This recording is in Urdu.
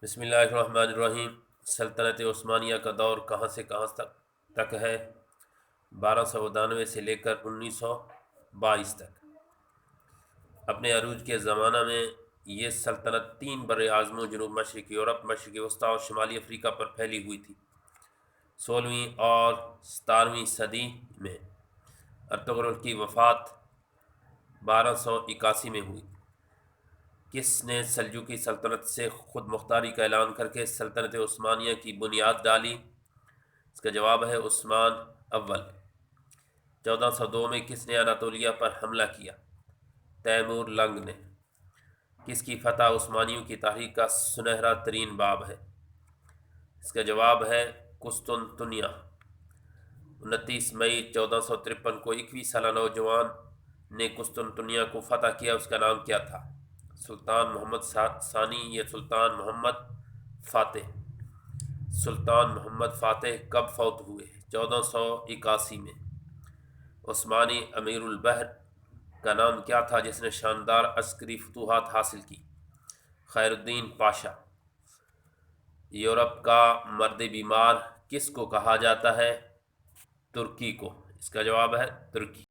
بسم اللہ الرحمن الرحیم۔ سلطنت عثمانیہ کا دور کہاں سے کہاں تک ہے؟ 1292 سے لے کر 1922 تک۔ اپنے عروج کے زمانہ میں یہ سلطنت 3 بر اعظموں جنوب مشرقی یورپ، مشرقی وسطیٰ اور شمالی افریقہ پر پھیلی ہوئی تھی۔ 16ویں اور 17ویں صدی میں ارطغرل کی وفات 1281 میں ہوئی۔ کس نے سلجوقی سلطنت سے خود مختاری کا اعلان کر کے سلطنت عثمانیہ کی بنیاد ڈالی؟ اس کا جواب ہے عثمان اول۔ 1402 میں کس نے اناطولیہ پر حملہ کیا؟ تیمور لنگ نے۔ کس کی فتح عثمانیوں کی تاریخ کا سنہرا ترین باب ہے؟ اس کا جواب ہے قسطنطنیہ۔ 29 مئی 1453 کو 21 سالہ نوجوان نے قسطنطنیہ کو فتح کیا، اس کا نام کیا تھا؟ سلطان محمد ثانی یا سلطان محمد فاتح؟ سلطان محمد فاتح کب فوت ہوئے؟ 1481 میں۔ عثمانی امیر البحر کا نام کیا تھا جس نے شاندار عسکری فتوحات حاصل کی؟ خیر الدین پاشا۔ یورپ کا مرد بیمار کس کو کہا جاتا ہے؟ ترکی کو۔ اس کا جواب ہے ترکی۔